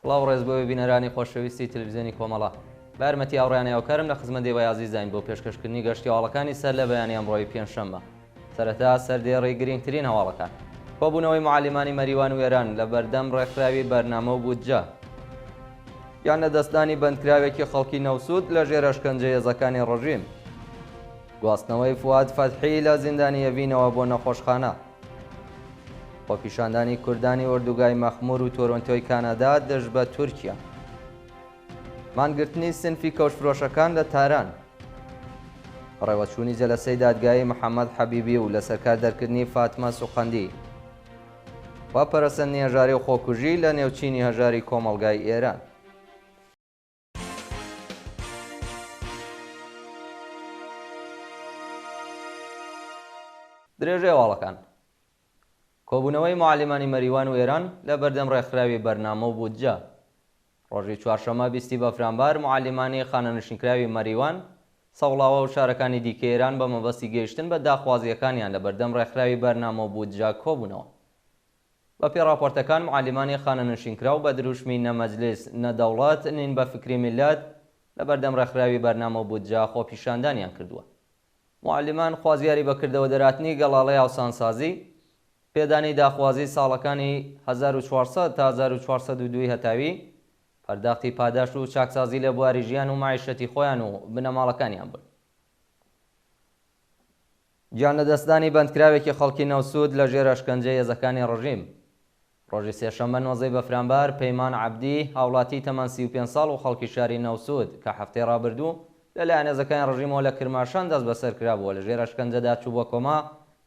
بڵاو ڕێزبەوەی بینەرانی خۆشەویستی تەلەڤیزیۆنی کۆمەڵە بە یارمەتی هاوڕێیانەوەکارم لە خزمەت دێوە یازیزین بۆ پێشکەشکردنی گەشتیاوەڵەکانی سەر لە بەیانی ئەمڕۆی پێنجشەممە. سەرەتا سەردێڕی گرنگترین هەواڵەکان، کۆبوونەوەی معالمانی مەریوان و وێران لە بەردەم ڕێکخراوی بەرنامە و بودجە، یان لە دەستانی بەندکراوێکی خەڵکی نەوسود لە ژێر ئەشکەنجە هێزەکانی ڕژیم، گواستنەوەی فواد فەتحی لە زیندانی ئەڤینەوە بۆ نەخۆشخانە، خۆپیشاندانی کوردانی ئۆردوگای مەخموور و تۆرۆنتۆی کانادا دەژ بە تورکیا، مانگرتنی سنفی کەوشفرۆشەکان لە تاران، ڕێوەچوونی جەلەسەی دادگایی محەممەد حەبیبی و لە سەرکار دەرکردنی فاتمە سوقەندی، و پەرەسەندنی هەژاری و خۆکوژی لە نێوچینی هەژاری کۆمەڵگای ئێران. درێژێ هەواڵەکان، کۆبوونەوەی معالمانی مەریوان و ئێران لە بەردەم ڕێکخراوی بەرنامە و بودجە. ڕۆژی چوارشەممە 20 بەفرانبار معالمانی خانەنشینکراوی مەریوان، سەوڵاوە و شارەکانی دیکە ئێران بە مەبەستی گەیشتن بە داخوازیەکانیان لە بەردەم ڕێکخراوی بەرنامە و بودجە کۆبوونەوە. بە پێی راپۆرتەکان معالمانی خانەنشینکراو بە دروشمی نەمەجلیس نەدەوڵەت نین بە فکری میلەت لە بەردەم ڕێکخراوی بەرنامە و بودجە خۆپیشاندانیان کردووە. معالمان خوازیاری بەکردەوە دەراتنی گەڵاڵەی هاوسانسازی، پێدانی داخوازی ساڵەکانی 1400 تا 1402 هەتاوی، پەرداختی پاداش و چاکسازی لە بواری ژیان و معیشەتی خۆیان و بنەماڵەکانیان بوون. گیان لە دەستدانی بەندکراوێکی خەڵکی نەوسود لە ژێر ئەشکەنجەی هێزەکانی ڕژیم. ڕۆژی سێشەممە 19 بەفرانبار پەیمان عەبدی، هاوڵاتی تەمەن 35 ساڵ و خەڵکی شاری نەوسود کە هەفتەی ڕابردوو لەلایەن هێزەکانی ڕژیمەوە لە کرماشان دەست بەسەر کرابووە، لە ژێر ئەشکەنجەدا چوو بۆ کۆما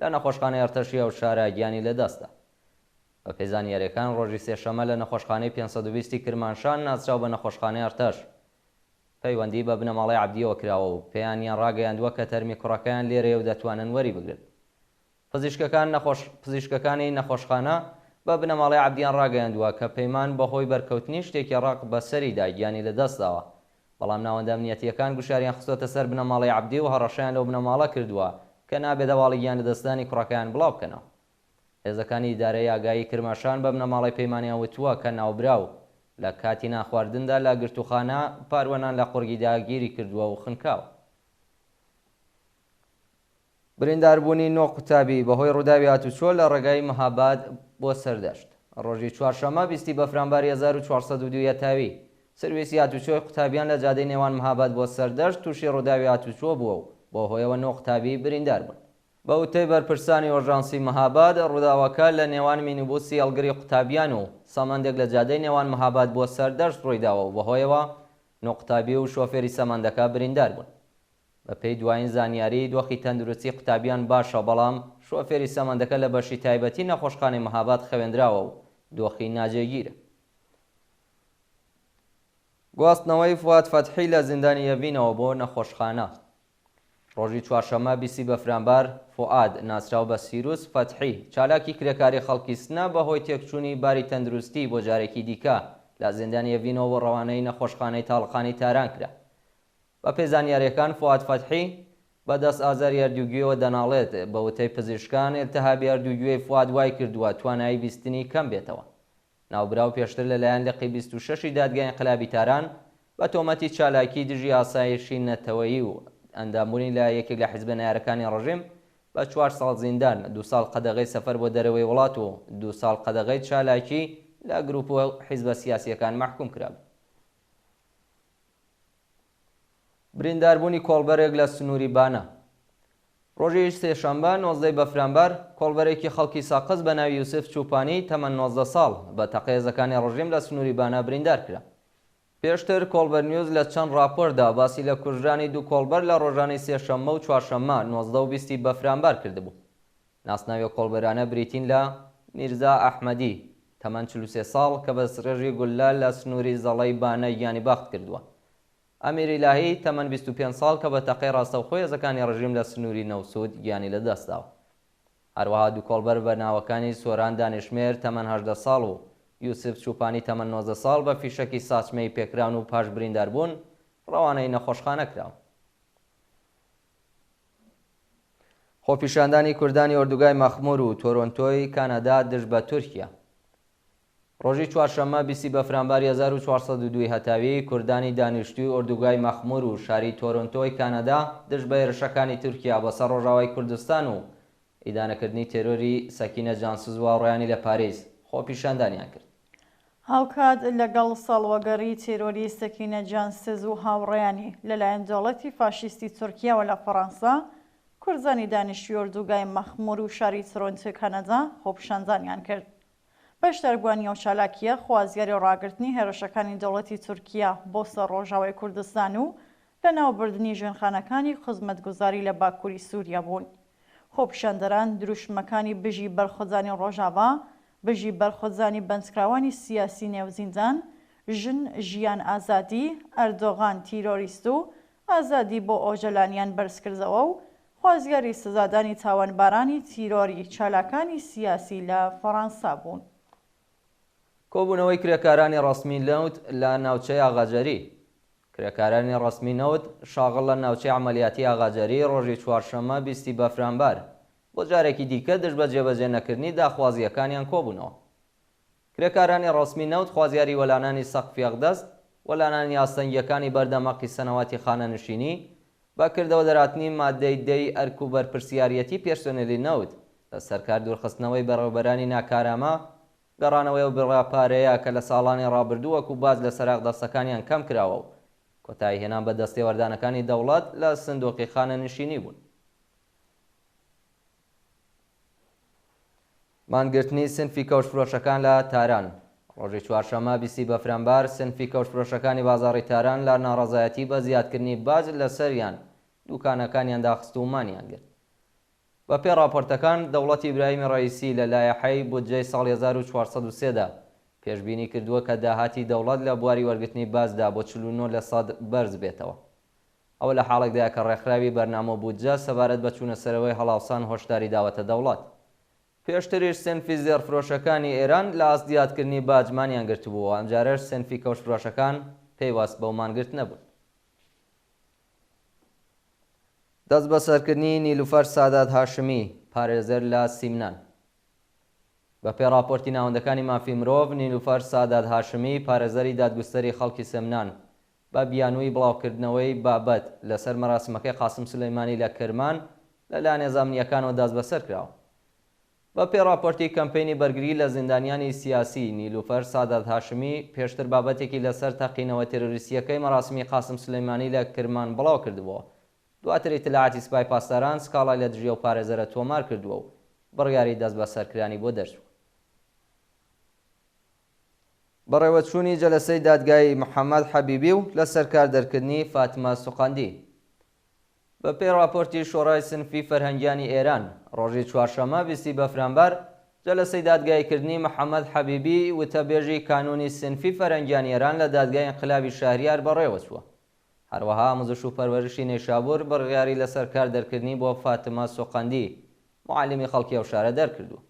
لە نەخۆشخانەی ئەرتەشیە و شارە گیانی لەدەستدا. بە پێی زانیاریەکان ڕۆژی سێشەممە لە نەخۆشخانەی 520 کرماشان ناسراو بە نەخۆشخانەی ئەرتەش، پەیوەندی بە بنەماڵەی عەبدیەوە کراوە و پێیانیان ڕاگەیاندووە کە تەرمی کوڕەکەیان لێرەیە و دەتوانن وەری بگرن. پزیشکەکانی نەخۆشخانە بە بنەماڵەی عەبدیان ڕاگەیاندووە کە پەیمان بەهۆی بەرکەوتنی شتێکی ڕق بەسەریدا گیانی لەدەستداوە، بەڵام ناوەندە ئەمنیەتیەکان گوشاریان خستۆتە سەر بنەماڵەی عەبدی و هەڕەشەیان لەو بنەماڵە کردووە کە نابێت هەواڵی گیان لەدەستدانی کوڕەکەیان بڵاو بکەنەوە. هێزەکانی ئیدارەی ئاگایی کرماشان بە بنەماڵەی پەیمانیان وتووە کە ناوبراو لە کاتی ناخواردندا لە گرتوخانە پاروەنان لە قورگی داگیری کردووە و خنکاوە. برینداربوونی نۆ قوتابی بەهۆی ڕووداوی هاتوچۆ لە ڕێگای مەهاباد بۆ سەردەشت. ڕۆژی چوارشەممە 20 بەفرانباری 1402 هەتاوی سرویسی هاتوچۆی قوتابیان لە جادەی نێوان مەهاباد بۆ سەردەشت تووشی ڕووداوی هاتوچۆ بووە و بۆ هۆیەوە نۆ قوتابی بریندار بوون. بە وتەی بەرپرسانی ئۆژانسی مەهاباد، ڕووداوەکە لە نێوان مینیبوسی هەڵگری قوتابیان و سەمەندێک لە جادەی نێوان مەهاباد بۆ سەردەشت ڕوویداوە و بەهۆیەوە نۆ قوتابی و شۆفێری سەمەندەکە بریندار بوون. بە پێی دوایین زانیاری دۆخی تەندروستی قوتابیان باشە، بەڵام شۆفێری سەمەندەکە لە بەشی تایبەتی نەخۆشخانەی مەهاباد خەوێنراوە و دۆخی ناجێگیرە. گواستنەوەی فواد فەتحی لە زیندانی ئەڤینەوە بۆ نەخۆشخانە. ڕۆژی چوارشەممە 20 بەفرانبار فواد ناسراو بە سیروس فەتحی، چالاکی کرێکاری خەڵکی سنە بەهۆی تێکچوونی باری تەندروستی بۆ جارێکی دیکە لە زیندانی ئەڤینەوە بۆ ڕەوانەی نەخۆشخانەی تاڵقانی تاران کرا. بە پێی زانیاریەکان فواد فەتحی بەدەست ئازاری ئەردووگوێەوە دەناڵێت. بە وتەی پزیشکان ئیلتیهابی ئەردووگوێی فواد وای کردووە توانایی بیستنی کەم بێتەوە. ناوبراو پێشتر لەلایەن لقی 26 دادگای ئینقلابی تاران بە تۆمەتی چالاکی دژی ئاسایشی نەتەوەیی و ئەندامبوونی لە یەکێک لە حیزبە نایەرەکانی ڕژیم بە 4 ساڵ زیندان، 2 ساڵ قەدەغەی سەفەر بۆ دەرەوەی وڵات و 2 ساڵ قەدەغەی چالاکی لە گروپ و حیزبە سیاسیەکان مەحکوم کراب. برینداربوونی کۆڵبەرێک لە سنووری بانە. ڕۆژی سێشەممە 19 بەفرانبار کۆڵبەرێکی خەڵکی ساقز بە ناوی یوسف چوپانی تەمەن 19 ساڵ بە تەقەیەزەکانی ڕژیم لە سنووری بانە بریندار کرا. پێشتر کۆڵبەر نیوز لە چەند راپۆردا باسی لە کوژرانی دوو کۆڵبەر لە ڕۆژانی سێشەممە و چوارشەممە 19 و 20 بەفرانبار کردبوو. ناسناوی کۆڵبەرانە بریتین لە میرزا ئەحمەدی تەمەن 43 ساڵ کە بە سرێژی گولە لە سنووری زەڵەی بانە گیانی باخت کردووە. ئەمیری لاهی تەمەن 25 ساڵ کە بە تەقەی ڕاستەوخۆی هێزەکانی ڕژیم لە سنووری نەوسود گیانی لەدەستداوە. هەروەها دوو کۆڵبەر بە ناوەکانی سۆران دانیشمێر تەمەن 18 ساڵ و یوسف چوپانی تەمەن 19 ساڵ بە فیشەکی ساچمەی پێکراون و پاش برینداربوون ڕەوانەی نەخۆشخانە کراون. خۆپیشاندانی کوردانی ئۆردوگای مەخموور و تۆرۆنتۆی کانادا دژ بە تورکیا. ڕۆژی چوارشەممە 20 بەفرانباری 1402 هەتاوی کوردانی دانیشتووی ئۆردوگای مەخمور و شاری تۆرۆنتۆی کانەدا دژ بە هێرشەکانی تورکیا بەسەر ڕۆژاوای کوردستان و ئیدانەکردنی تێرۆری سەکینە جانسز و هاوڕێیانی لە پاریس خۆپیشاندانیان کرد. هاوکات لەگەڵ ساڵوەگەڕی تێرۆری سەکینە جانسز و هاوڕێیانی لەلایەن دەوڵەتی فاشیستی تورکیاوە لە فەڕەنسا، کوردانی دانیشتووی ئۆردوگای مەخمور و شاری تۆرۆنتۆی کەنەدا خۆپیشاندانیان کرد. بەشداربوونی ئەو چالاکیە خوازیاری ڕاگررتنی هێرشەکانی دەوڵەتی تورکیا بۆ سەر ڕۆژاوای کوردستان و لە ناوبردننی ژێنخانەکانی خزمەتگوزاری لە باکووری سووریا بوون. خۆپیشاندەران دروشمەکانی بژی بەرخۆزانی ڕۆژاوا، بژی بەرخۆزانی بەندکراوانی سیاسی نێوزیندان، ژن ژیان ئازادی، ئەردۆغان تیرۆریست و ئازادی بۆ ئۆژەلانیان بەرزکردەوە و خوازیاری سزادانی تاوانبارانی تیرۆری چالاکانی سیاسی لە فەڕەنسا بوون. کۆبوونەوەی کرێکارانی ڕەسمی نەوت لە ناوچەی ئاغاجەری. کرێکارانی ڕەسمی نەوت شاغڵ لە ناوچەی عەمەلیاتی ئاغاجەری ڕۆژی چوارشەممە 20 بەفرانبار بۆ جارێکی دیکە دژ بە جێبەجێ نەکردنی داخوازیەکانیان کۆبوونەوە. کرێکارانی ڕەسمی نەوت خوازیاری وەلانانی سەقفی ئەقدەس، وەلانانی ئاستەنگیەکانی بەردەمەقی سەنەواتی خانەنشینی، بەکردەوە دەراتنی مادەی دەی ئەرک و بەرپرسیارەتی پێرسۆنێلی نەوت لە سەرکار دوورخستنەوەی بەڕێوەبەرانی ناکارامە، گەڕانەوەی و بڕاپارەیە کە لە ساڵانی ڕابردوو وەکو باز لە سەراق دەستەکانیان کەم کراوە و کۆتایی هێنان بە دەستێوەردانەکانی دەوڵەت لە سندۆقی خانەنشینی بوون. مانگرتنی سنفی کەوشفرۆشەکان لە تاران. ڕۆژی چوارشەممە 20 بەفرانبار سنفی کەوشفرۆشەکانی بازاڕی تاران لە ناڕەزایەتی بە زیادکردنی باج لەسەریان دوکانەکانیان داخستومانیان گرت. بە پێ راپۆرتەکان دەوڵەتی ئیبراهیمی ڕەئیسی لە لایحەی بودجەی ساڵی 1403دا پێشبینی کردووە کە داهاتی دەوڵەت لە بواری وەرگرتنی بازدا بۆ 49% بەرز بێتەوە. ئەوە لە حاڵێکدا کە ڕێکخراوی بەرنامە بودجە سەبارەت بە چوونەسەرەوەی هەڵاوسان هۆشداری داوەتە دەوڵەت. پێشتریش سنفی زێڕفرۆشەکانی ئێران لە ئاستیادکردنی باجمانیان گرتبووە، ئەمجارەش سنفی کەوشفرۆشەکان پێیوەست بەو مانگرت نەبوون. دەست بەسەرکردنی نیلوفەر سادات هاشمی پارێزەر لە سیمنان. بە پێ راپۆرتی ناوەندەکانی مافی مرۆڤ، نیلوفەر سادات هاشمی پارێزەری دادگستەری خەڵکی سیمنان بە بیانووی بڵاوکردنەوەی بابەت لەسەر مەراسمەکەی قاسم سلەیمانی لە کرمان لەلایەن نێزامنیەکانەوە دەست بەسەر کراوە. بە پێ راپۆرتی کەمپینی بەرگری لە زیندانیانی سیاسی، نیلوفەر سادات هاشمی پێشتر بابەتێکی لەسەر تەقینەوە تێرۆریستیەکەی مەراسمی قاسم سلەیمانی لە کرمان بڵاو کردبووە. دواتر ئیتلاعاتی سوپای پاسداران سکاڵای لە دژی و پارێزەرە تۆمار کردووە و بڕیاری دەست بە سەرکرانی بۆ دەرچوو. بەڕێوەچوونی جەلسەی دادگای محەممەد حەبیبی و لە سەرکار دەرکردنی فاتمە سوقەندی. بە پێ راپۆرتی شۆڕای سنفی فەرهەنگیانی ئێران ڕۆژی چوارشەممە 20 بەفرانبار جەلسەی دادگایکردنی محەممەد حەبیبی وتەبێژی کانونی سنفی فەرهەنگیانی ئێران لە دادگای انقلابی شاهریار بەڕێوەچووە. هەروەها ئامۆزش و پەروەرشی نێشابوور بڕیاری لە سەرکار دەرکردنی بۆ فاتمە سوقەندی معالمی خەڵکی ئەو شارە دەرکردووە.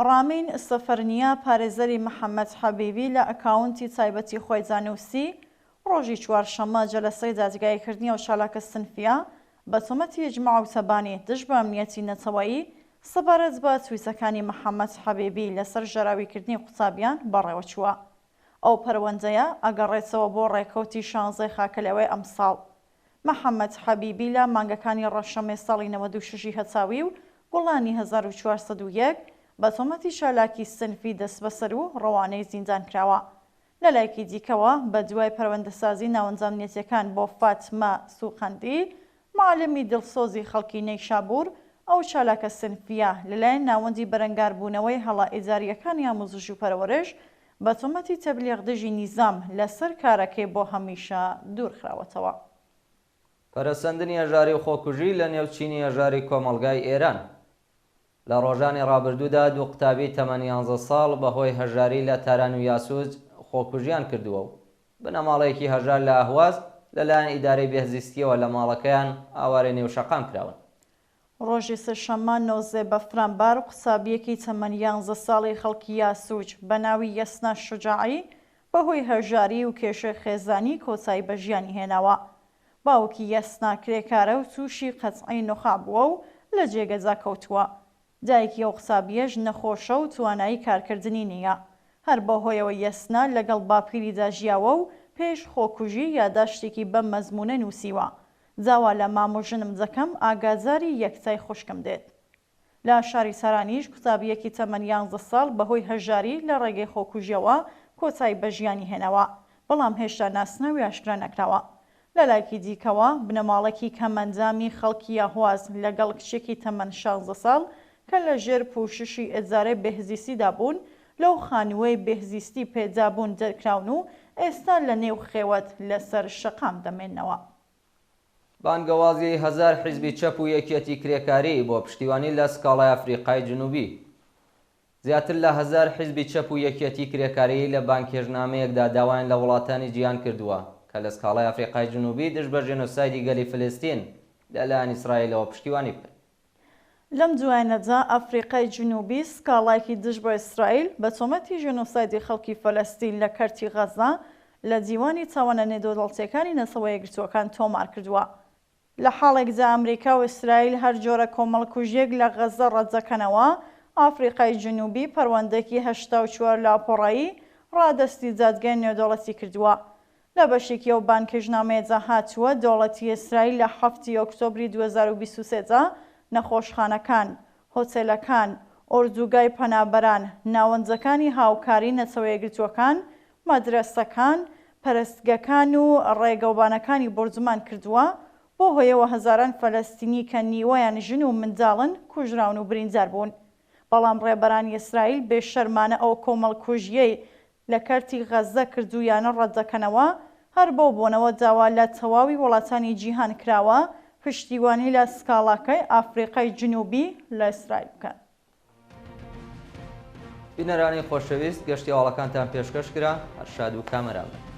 ڕامین سەفەرنیا پارێزەری محەممەد حەبیبی لە ئەکاونتی تایبەتی خۆی زانوسی ڕۆژی چوارشەممە جەلسەی دادگایکردنی ئەو چالاکە سنفیە بە تۆمەتی ئیجماع و تەبانی دژ بە ئەمنیەتی نەتەوەیی سەبارەت بە تویسەکانی محەممەد حەبیبی لەسەر ژەراویکردنی قوتابیان بەڕێوەچووە. ئەو پەروەندەیە ئەگەڕێتەوە بۆ ڕێکەوتی 16 خاکەلەوەی ئەمساڵ. محەممەد حەبیبی لە مانگەکانی ڕەشەمێ ساڵی 96 هەتاوی و گوڵانی 1401 بە تۆمەتی چالاکی سنفی دەست بەسەر و ڕەوانەی زیندان کراوە. لە لایەکی دیکەوە بە دوای پەروەندەسازی ناوەنجامنیەتیەکان بۆ فاتمە سوقەندی معالمی دڵسۆزی خەڵکی نەیشابوور ئەو چالاکە سنفیە لەلایەن ناوەندی بەرەنگاربوونەوەی هەڵا ئیداریەکانی ئامۆزش و پەروەرش بە تۆمەتی تەبلیغ دژی نیزام لەسەر کارەکەی بۆ هەمیشە دوورخراوەتەوە. پەرەسەندنی هەژاری و خۆکوژی لە نێوچینی هەژاری کۆمەڵگای ئێران. لە ڕۆژانی ڕابردوودا دوو قوتابی تەمەن 11 ساڵ بەهۆی هەژاری لە تاران و یاسوج خۆکوژیان کردووە و بنەماڵەیەکی هەژار لە ئەهواز لەلایەن ئیدارەی بێهزیستیەوە لە ماڵەکەیان ئاوارەی نێوشەقام کراون. ڕۆژی سێشەممە 19 بەفرانبار قوتابیەکی تەمەن 11 ساڵی خەڵکی یاسوج بە ناوی یەسنا شوجاعی بەهۆی هەژاری و کێشە خێزانی کۆتایی بە ژیانی هێناوە. باوکی یەسنا کرێکارە و تووشی قەتعی نوخا بووە و لە جێگەجا کەوتووە. دایکی ئەو قوتابیەش نەخۆشە و توانایی کارکردنی نییە. هەر بەهۆیەوە یەسنا لەگەڵ باپیریدا ژیاوە و پێش خۆکوژی یاداشتێکی بەم مەزمونە نووسیوە. جاوا لە مامۆژنم دەکەم ئاگاداری یەکچای خوشکم دێت. لە شاری سارانیش قوتابیەکی تەمەن 11 ساڵ بەهۆی هەژاری لە ڕێگەی خۆکوژیەوە کۆچای بە ژیانی هێنەوە، بەڵام هێشتا ناسنەوەی ئاشکرا نەکراوە. لە لایەکی دیکەوە بنەماڵێکی کەمەندامی خەڵکی یاهواز لەگەڵ کچێکی تەمەن 16 ساڵ کە لە ژێر پوششی ئێجارەی بێهزیستیدا بوون لەو خانووەی بێهزیستی پێدابوون دەرکراون و ئێستا لە نێو خێوەت لەسەر شەقام دەمێنەوە. بانگەوازی 1000 حیزبی چەپ و یەکێتی کرێکاری بۆ پشتیوانی لە سکاڵای ئەفریقای جنوبی. زیاتر لە 1000 حیزبی چەپ و یەکێتی کرێکاری لە بانکێژنامەیەکدا داوایان لە وڵاتانی جیهان کردووە کە لە سکاڵای ئەفریقای جنوبی دژ بە ژێنۆسایدی گەلی فلستین لەلایەن ئیسرائیلەوە پشتیوانی بکەن. لەم دوایینەدا ئەفریقای جنوبی سکاڵایەکی دژ بە ئیسرائیل بە تۆمەتی ژێنۆسایدی خەڵکی فەلەستین لە کەرتی غەزا لە دیوانی تاوانە نێودەوڵەتیەکانی نەسەوە یەکگرتووەکان تۆمار کردووە. لە حاڵێکدا ئەمریکا و ئیسرائیل هەر جۆرە کۆمەڵکوژیەک لە غەزە ڕەتدەکەنەوە، ئافریقای جنوبی پەروەندەیەکی 84 لاپۆڕایی ڕادەستی جادگای نێودەوڵەتی کردووە. لە بەشێکی ئەو بانکێژنامەیەدا هاتووە دەوڵەتی ئیسرائیل لە 7 ئۆکتۆبری 2023دا نەخۆشخانەکان، هۆتێلەکان، ئۆردوگای پەنابەران، ناوەندەکانی هاوکاری نەسەوە یەکگرتووەکان، مەدرسەکان، پەرستگەکان و ڕێگەوبانەکانی بۆرجمان کردووە بۆ هۆیەوە هەزاران فەلەستینی کە نیوەیان ژن و منداڵن کوژراون و بریندار بوون. بەڵام ڕێبەرانی ئیسرائیل بێشەرمانە ئەو کۆمەڵکوژیەی لە کەرتی غەزە کردویانە ڕەتدەکەنەوە، هەر بۆ بۆنەوە داوا لە تەواوی وڵاتانی جیهان کراوە پشتیوانی لە سکاڵاکەی ئافریقای جنوبی لە ئیسرائیل بکەن. بینەرانی خۆشەویست گەشتی هەواڵەکانتان پێشکەش کرا هەر شاد و کامەران.